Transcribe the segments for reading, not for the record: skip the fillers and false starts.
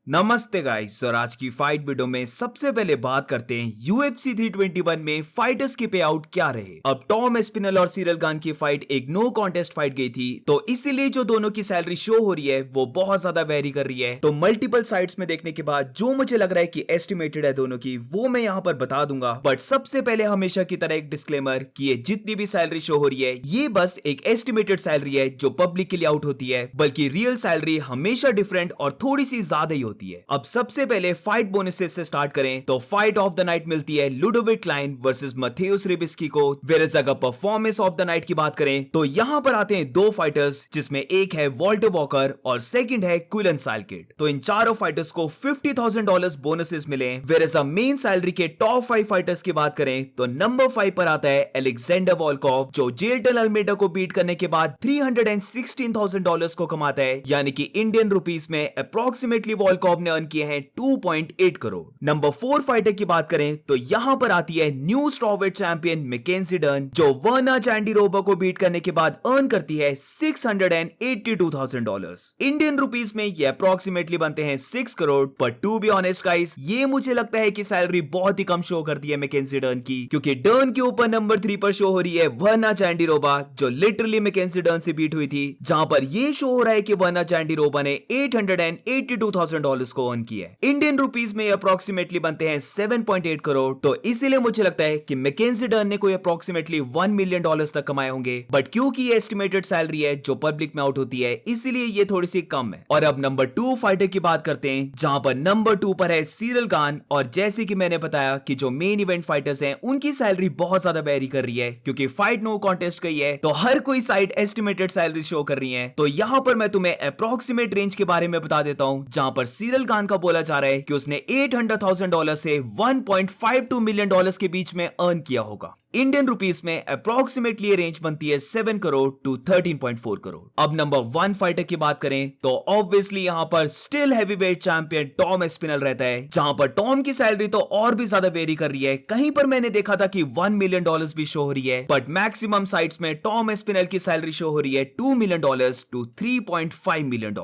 नमस्ते गाइस। और आज की फाइट वीडियो में सबसे पहले बात करते हैं UFC 321 में फाइटर्स के पे आउट क्या रहे। अब टॉम एस्पिनल और सिरल गान की फाइट एक नो कॉन्टेस्ट फाइट गई थी, तो इसीलिए जो दोनों की सैलरी शो हो रही है वो बहुत ज्यादा वेरी कर रही है। तो मल्टीपल साइट्स में देखने के बाद जो मुझे लग रहा है कि एस्टिमेटेड है दोनों की, वो मैं यहाँ पर बता दूंगा। बट सबसे पहले हमेशा की तरह एक डिस्क्लेमर कि ये जितनी भी सैलरी शो हो रही है ये बस एक एस्टिमेटेड सैलरी है जो पब्लिक के लिए आउट होती है, बल्कि रियल सैलरी हमेशा डिफरेंट और थोड़ी सी ज्यादा ही होती है। अब सबसे पहले फाइट बोनसेस से स्टार्ट करें तो फाइट ऑफ द नाइट मिलती है लुडोविक क्लाइन वर्सेस मथेउस रिबिस्की को। वेरएज अगर परफॉर्मेंस ऑफ द नाइट की बात करें तो यहां पर आते हैं दो फाइटर्स, जिसमें एक है वॉल्टर वॉकर और सेकंड है क्विलन साइलकिड। तो इन चारों फाइटर्स को $50,000 बोनसेस मिले। वेरएज मेन सैलरी के टॉप 5 फाइटर्स की बात करें तो नंबर 5 पर आता है अलेक्जेंडर वॉल्कोव, जो जेल्टन अल्मेडा को बीट करने के बाद $316,000 को कमाता है, यानी कि इंडियन रुपीस में अप्रोक्सीमेटली वॉल्कोव ने अर्न किए हैं 2.8 करोड़। नंबर 4 फाइटर की बात करें तो यहां पर आती है new strawweight champion Mackenzie Dern, जो वर्ना चैंडीरोबा को बीट करने के बाद अर्न करती है $682,000। इंडियन रुपीस में ये अप्रोक्सीमेटली बनते हैं 6 करोड़। पर टू बी ऑनेस्ट गाइस, ये मुझे लगता है कि सैलरी बहुत ही कम शो करती है मैकेंजी डर्न की, क्योंकि डर्न के ऊपर नंबर 3 पर शो हो रही है वर्ना चैंडीरोबा, जो लिटरली मैकेंजी डर्न से बीट हुई थी, जहां पर ये शो हो रहा है कि वर्ना चैंडीरोबा ने $882,000 को अर्न किया है। इंडियन रुपीस में अप्रोक्सीमेटली बनते हैं 7.8 करोड़। तो इसीलिए मुझे लगता है कि मैकेंजी डर्न ने कोई अप्रोक्सीमेटली $1 मिलियन तक कमाए होंगे। बट क्योंकि ये एस्टिमेटेड सैलरी है जो पब्लिक में आउट होती है, इसीलिए ये थोड़ी सी कम है। और अब नंबर 2 फाइटर की बात करते हैं, जहां पर नंबर 2 पर है सिरल गान। और जैसे कि मैंने बताया कि जो मेन इवेंट फाइटर्स हैं उनकी सैलरी बहुत ज्यादा वेरी कर रही है, क्योंकि फाइट नो कॉन्टेस्ट गई है तो हर कोई साइट एस्टिमेटेड सैलरी शो कर रही है। तो यहां पर मैं तुम्हें अप्रोक्सीमेट रेंज के बारे में बता देता हूं, जहां पर सिरल गान का बोला जा रहा है कि उसने $800,000 से $1.52 मिलियन के बीच में अर्न किया होगा। इंडियन रुपीस में अप्रोक्सीमेटली रेंज बनती है 7 करोड़ टू 13.4 करोड़। अब नंबर 1 फाइटर की बात करें तो ऑब्वियसली यहां पर still heavyweight champion Tom Aspinall रहता है, जहां पर टॉम की सैलरी तो और भी ज्यादा वेरी कर रही है। कहीं पर मैंने देखा था कि $1 मिलियन भी शो हो रही है, बट मैक्सिमम साइट्स में टॉम एस्पिनल की सैलरी शो हो रही है $2 million to $3.5 million.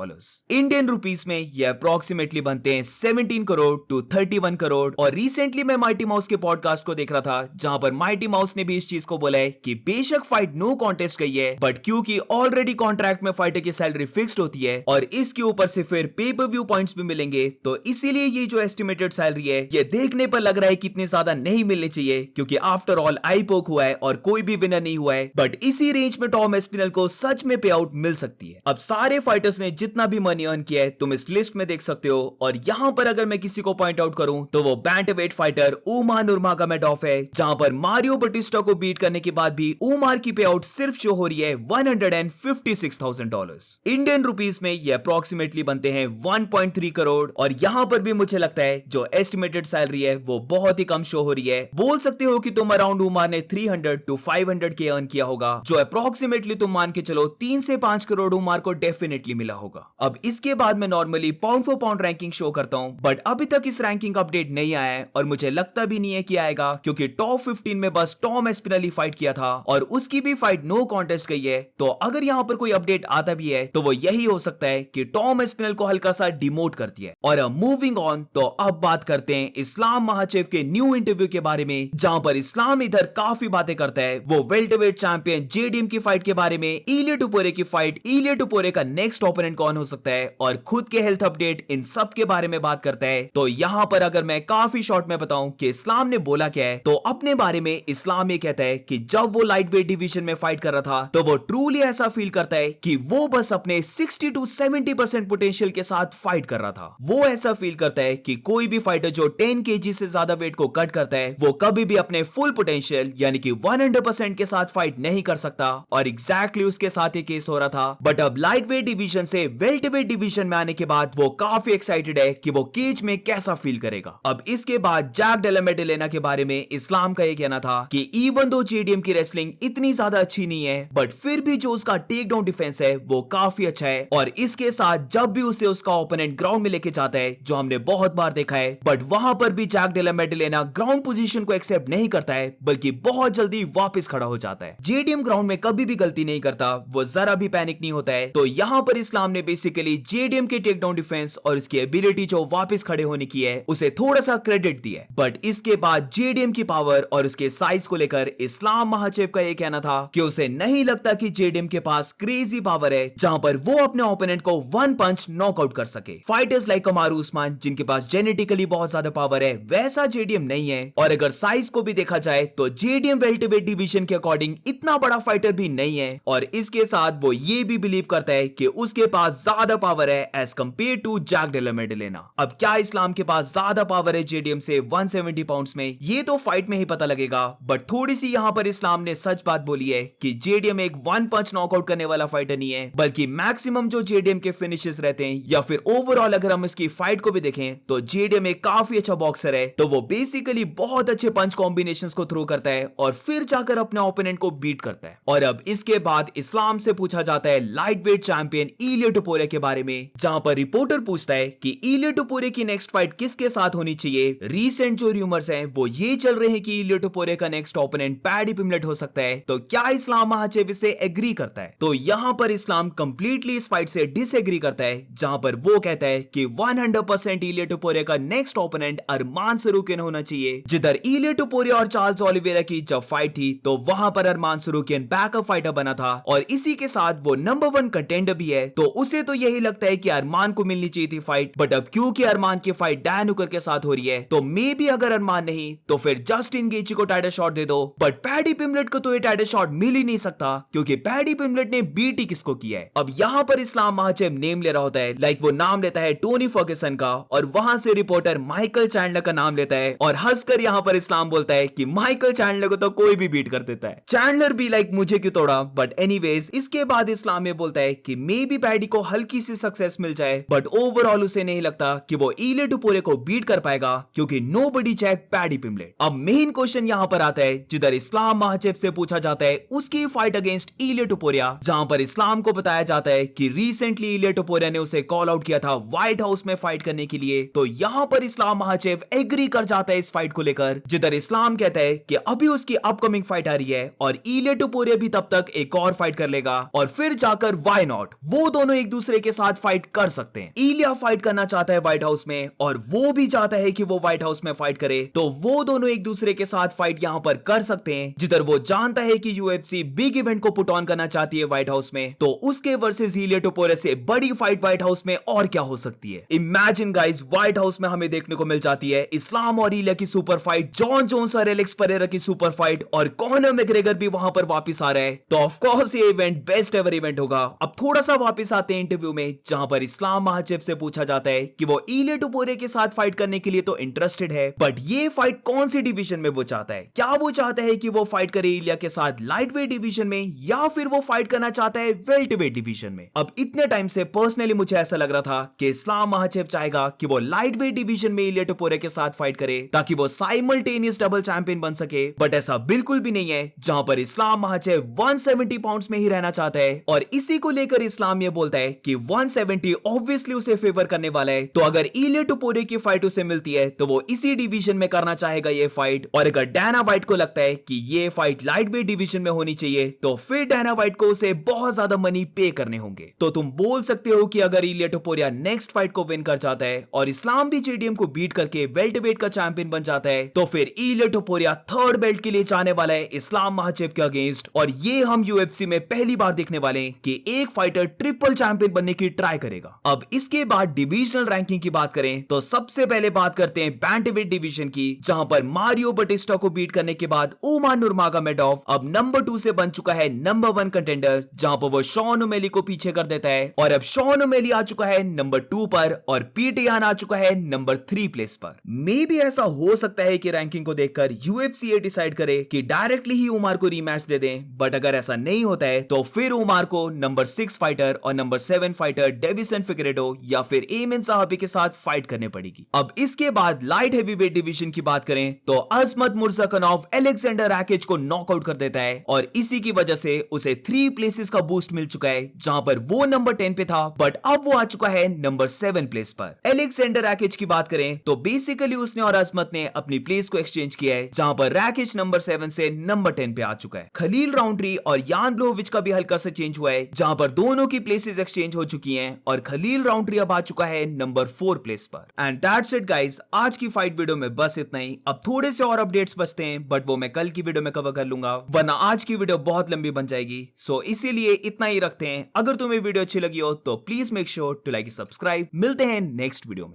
Indian rupees में यह अप्रोक्सीमेटली बनते हैं 17 करोड़ टू 31 करोड़। और रिसेंटली मैं माइटी माउस के पॉडकास्ट को देख रहा था, जहां पर माइटी उसने भी इस चीज को बोला है कि बेशक फाइट नो कॉन्टेस्ट गई है, बट क्योंकि ऑलरेडी कॉन्ट्रैक्ट में फाइटर की सैलरी फिक्स्ड होती है और इसके ऊपर से फिर पे पर व्यू पॉइंट्स भी मिलेंगे, तो इसीलिए ये जो एस्टिमेटेड सैलरी है ये देखने पर लग रहा है कि इतनी ज्यादा नहीं मिलनी चाहिए, क्योंकि आफ्टर ऑल आई पोक हुआ है और कोई भी विनर नहीं हुआ है। बट इसी रेंज में टॉम एस्पिनल को सच में पे आउट मिल सकती है। अब सारे फाइटर्स ने जितना भी मनी अर्न किया है तुम इस लिस्ट में देख सकते हो, और यहां पर अगर मैं किसी को पॉइंट आउट करूं तो वो बैंटवेट फाइटर उमर नुरमागोमेडोव है, जहां पर मारियो बटिस्टा को बीट करने के बाद भी उमर की पे आउट सिर्फ शो हो रही है $156,000। इंडियन रुपीस में ये अप्रोक्सीमेटली बनते हैं 1.3 करोड़। और यहां पर भी मुझे लगता है जो एस्टिमेटेड सैलरी है वो बहुत ही कम शो हो रही है। बोल सकते हो कि तुम अराउंड उमर ने 300 to 500 के अर्न किया होगा, जो अप्रोक्सीमेटली तुम मान के चलो 3 से 5 करोड़ उमर को डेफिनेटली मिला होगा। अब इसके बाद मैं normally pound for pound ranking show करता हूं, बट अभी तक इस रैंकिंग अपडेट नहीं आया है और मुझे लगता भी नहीं है कि आएगा, क्योंकि टॉप 15 में बस टॉम एस्पिनल फाइट किया था और उसकी भी फाइट नो कॉन्टेस्ट गई है। तो अगर यहां पर कोई अपडेट आता भी है तो वो यही हो सकता है कि टॉम एस्पिनल को हल्का सा डिमोट कर दिया। और मूविंग ऑन, तो अब बात करते हैं इस्लाम महाचेव के न्यू इंटरव्यू के बारे में, जहां पर इस्लाम इधर काफी बातें करता है। वो वेल्टरवेट चैंपियन जेडीएम की फाइट के बारे में, इलिया टुपुरे की फाइट, इलिया टुपुरे का नेक्स्ट ओपोनेंट कौन हो सकता है, और खुद के हेल्थ अपडेट, इन सब के बारे में बात करता है। तो यहां पर अगर मैं काफी शॉर्ट में बताऊं कि इस्लाम ने बोला क्या है, तो अपने बारे में इस्लाम ये कहता है कि जब वो लाइट वेट डिवीजन में फाइट कर रहा था तो वो ट्रूली ऐसा फील करता है कि वो बस अपने 60 to 70% पोटेंशियल के साथ फाइट कर रहा था। वो ऐसा फील करता है कि कोई भी फाइटर जो 10 kg से ज्यादा वेट को कट करता है वो कभी भी अपने फुल पोटेंशियल यानी कि 100% के साथ फाइट नहीं कर सकता। और एग्जैक्टली उसके साथ ही केस हो रहा था। बट अब लाइट वेट डिवीजन से वेल्टरवेट डिवीजन में आने के बाद वो काफी एक्साइटेड है कि वो केज में कैसा फील करेगा। अब इसके बाद जैक डेला मेडेलेना के बारे में इस्लाम का ये कहना था कि इवन दो जेडीएम की रेसलिंग इतनी ज्यादा अच्छी नहीं है बट फिर भी जो उसका टेक डाउन डिफेंस है वो काफी अच्छा है, और इसके साथ जब भी उसे उसका ओपोनेंट ग्राउंड में लेके जाता है, जो हमने बहुत बार देखा है, बट वहां पर भी जैक डेला मेडेलिना ग्राउंड पोजीशन को एक्सेप्ट नहीं करता है बल्कि बहुत जल्दी वापस खड़ा हो जाता है। जेडीएम ग्राउंड में कभी भी गलती नहीं करता, वो जरा भी पैनिक नहीं होता है। तो यहाँ पर इस्लाम ने बेसिकली जेडीएम के टेक डाउन डिफेंस और इसकी एबिलिटी जो वापस खड़े होने की है उसे थोड़ा सा क्रेडिट दिया, बट इसके बाद जेडीएम की पावर और उसके साइज को लेकर इस्लाम महाचेव का यह कहना था कि उसे नहीं लगता कि जेडीएम के पास क्रेजी पावर है जहां पर वो अपने ओपोनेंट को वन पंच नॉकआउट कर सके। फाइटर्स लाइक कमारू उस्मान जिनके पास जेनेटिकली बहुत ज्यादा पावर है, वैसा जेडीएम नहीं है। और अगर साइज को भी देखा जाए तो जेडीएम वेल्टरवेट डिवीजन के अकॉर्डिंग इतना बड़ा फाइटर भी नहीं है, और इसके साथ वो ये भी बिलीव करता है कि उसके पास ज्यादा पावर है as compare to Jack Della मेडेलिना। अब क्या इस्लाम के पास ज्यादा पावर है जेडीएम से 170 पाउंड्स में, ये तो फाइट में ही पता लगेगा, बट थोड़ी सी यहाँ पर इस्लाम ने सच बात बोली है कि जेडीएम एक वन पंच नॉकआउट करने वाला फाइटर नहीं है, बल्कि मैक्सिमम जो जेडीएम के फिनिशेस रहते हैं या फिर ओवरऑल अगर हम इसकी फाइट को भी देखें तो जेडीएम एक काफी अच्छा बॉक्सर है। तो वो बेसिकली बहुत अच्छे पंच कॉम्बिनेशंस को थ्रो करता है और फिर जाकर अपने ओपोनेंट को बीट करता है। और अब इसके बाद इस्लाम से पूछा जाता है लाइट वेट चैंपियन इलिया टुपुरिया के बारे में, जहां पर रिपोर्टर पूछता है कि इलिया टुपुरिया की नेक्स्ट फाइट किसके साथ होनी चाहिए। रीसेंट जो रूमर्स हैं वो ये चल रहे हैं कि इलिया टुपुरिया का नेक्स्ट ओपोनेंट पैडी पिमलेट हो सकता है। तो क्या इस्लाम महाचेव इससे एग्री करता है? तो यहां पर इस्लाम कंप्लीटली इस फाइट से डिसएग्री करता है, जहां पर वो कहता है कि 100% इलिया टुपुरिया का नेक्स्ट ओपोनेंट अरमान सरूकियन होना चाहिए। जिधर इलिया टुपुरिया और चार्ल्स ओलिवेरा की जब फाइट थी तो वहां पर अरमान सरूकियन बैकअप फाइटर बना था, और इसी के साथ वो नंबर 1 कंटेंडर भी है। तो उसे तो यही लगता है कि अरमान को मिलनी चाहिए थी फाइट, बट अब क्योंकि अरमान की फाइट डैन हुकर के साथ हो रही है तो मे बी अगर अरमान नहीं तो फिर जस्टिन गेची को टाइटल शॉट दे दो। बट पैडी पिमलेट को तो ये टाइटल शॉट मिल ही नहीं सकता क्योंकि पैडी पिमलेट ने बीट ही किसको किया है। अब यहाँ पर इस्लाम महाचेव नेम ले रहा होता है, लाइक वो नाम लेता है टोनी फर्ग्यूसन का, और वहां से रिपोर्टर माइकल चैंडलर का नाम लेता है, और हंसकर यहाँ पर इस्लाम बोलता है कि माइकल चैंडलर को तो कोई भी बीट कर देता है। चैंडलर भी लाइक मुझे क्यों तोड़ा, बट एनीवेज इसके बाद इस्लाम में बोलता है कि मे बी पैडी को हल्की सी सक्सेस मिल जाए, बट ओवरऑल उसे नहीं लगता कि वो इलिया टुपुरिया को बीट कर पाएगा क्योंकि नोबडी चेक पैडी पिमलेट। अब मेन क्वेश्चन यहाँ पर आता है जिधर इस्लाम महाचेव से पूछा जाता है उसकी फाइट अगेंस्ट इलिया टुपुरिया, जहां पर इस्लाम को बताया जाता है कि रिसेंटली इलिया टुपुरिया ने उसे कॉल आउट किया था व्हाइट हाउस में फाइट करने के लिए। तो यहाँ पर इस्लाम महाचेव एग्री कर जाता है इस फाइट को लेकर, जिधर इस्लाम कहता है कि अभी उसकी अपकमिंग फाइट आ रही है और इलिया टुपुरिया भी तब तक एक और फाइट कर लेगा, और फिर जाकर व्हाई नॉट वो दोनों एक दूसरे के साथ फाइट कर सकते हैं। इलिया फाइट करना चाहता है व्हाइट हाउस में और वो भी चाहता है कि वो व्हाइट हाउस में फाइट करे, तो वो दोनों एक दूसरे के साथ फाइट यहाँ पर कर सकते हैं। जिधर वो जानता है कि यूएफसी बिग इवेंट को पुट ऑन करना चाहती है व्हाइट हाउस में, तो उसके वर्सेस इलिया टुपुरिया से बड़ी फाइट व्हाइट हाउस में और क्या हो सकती है। इमेजिन गाइस, व्हाइट हाउस में हमें देखने को मिल जाती है इस्लाम और इलिया की सुपर फाइट, जॉन जोन्स और एलेक्स परेरा की सुपर फाइट, और कॉनर मैग्रेगर भी वहां पर वापस आ रहा है। तो ऑफ कोर्स ये इवेंट बेस्ट एवर इवेंट होगा। अब थोड़ा सा वापस आते हैं इंटरव्यू में, जहां पर इस्लाम महाचेव से पूछा जाता है कि वो इलिया टुपुरिया के साथ फाइट करने के लिए तो इंटरेस्टेड है, बट ये फाइट कौन सी डिवीजन में वो चाहता है। क्या वो चाहता है कि वो फाइट करे इलिया के साथ लाइट वेट डिवीजन में, या फिर वो फाइट करना चाहता है वेल्ट वेट डिवीजन में। अब इतने टाइम से पर्सनली मुझे ऐसा लग रहा था कि इस्लाम महाचेव चाहेगा कि वो लाइट वेट डिवीजन में इलिया टुपुरिया के साथ फाइट करे ताकि वो साइमल्टेनियस डबल चैंपियन बन सके, बट ऐसा बिल्कुल भी नहीं है, जहां पर इस्लाम महाचेव 170 पाउंड्स में ही रहना चाहता है। और इसी को लेकर इस्लाम ये बोलता है कि 170 ऑब्वियसली उसे फेवर करने वाला है, तो अगर इलिया टुपुरिया की फाइट उसे मिलती है तो वो इसी डिवीजन में करना चाहेगा ये फाइट। और अगर डैना व्हाइट को लगता है कि ये फाइट लाइट वेट डिवीजन में होनी चाहिए तो फिर डैना व्हाइट को उसे बहुत ज्यादा मनी पे करने होंगे। तो तुम बोल सकते हो कि अगर इलिया टुपुरिया नेक्स्ट फाइट को विन कर जाता है और इस्लाम भी जेडीएम को बीट करके वेल्टरवेट का चैंपियन बन जाता है, तो फिर इलिया टुपुरिया थर्ड बेल्ट के लिए जाने वाला है इस्लाम महाचेव के अगेंस्ट। और ये हम यूएफसी में पहली बार देखने वाले हैं कि एक फाइटर ट्रिपल चैंपियन बनने की ट्राई करेगा। अब इसके बाद डिविजनल रैंकिंग की बात करें तो सबसे पहले बात करते हैं बैंटवेट डिवीजन की, जहां पर मारियो बटिस्टा को बीट करने के बाद उमर नुरमागोमेडोव अब नंबर 2 से बन चुका है नंबर 1 कंटेंडर, जहां पर वो शॉन ओमेली को पीछे कर देता है। और अब शॉन ओमेली आ चुका है नंबर 2 पर और पीटर यान आ चुका है नंबर 3 प्लेस पर। मे भी ऐसा हो सकता है कि रैंकिंग को देखकर यूएफसी डिसाइड करे कि डायरेक्टली ही उमर को रीमैच दे दें, बट अगर ऐसा नहीं होता है तो फिर उमर को नंबर 6 फाइटर और नंबर 7 फाइटर डेविसन फिगरेडो या फिर एमिन साहबी के साथ फाइट करने पड़ेगी। अब इसके बाद लाइट हेवीवेट डिवीजन की बात करें तो अजमत मुर्जाकनॉव ऑफ अलेक्जेंडर रैकेज को नॉकआउट कर देता है और इसी की वजह से उसे 3 प्लेसेस का बूस्ट मिल चुका है, जहां पर वो नंबर 10 पे था बट अब वो आ चुका है नंबर 7 प्लेस पर। अलेक्जेंडर रैकेज की बात करें तो बेसिकली उसने और अजमत ने अपनी प्लेस को एक्सचेंज किया है, जहां पर रैकेज नंबर 7 से नंबर 10 पे आ चुका है। खलील राउंड्री और यान ब्लोविच का भी हल्का सा चेंज हुआ है, जहां पर दोनों की प्लेसेस एक्सचेंज हो चुकी हैं और खलील राउंड्री अब आ चुका है नंबर 4 प्लेस पर। एंड दैट्स इट गाइस, आज की फाइट वीडियो में बस इतना ही। अब थोड़े से और अपडेट्स बचते हैं बट वो मैं कल की वीडियो में कवर कर लूंगा, वरना आज की वीडियो बहुत लंबी बन जाएगी। सो इसीलिए इतना ही रखते हैं। अगर तुम्हें वीडियो अच्छी लगी हो तो please make sure to like subscribe. मिलते हैं नेक्स्ट वीडियो में।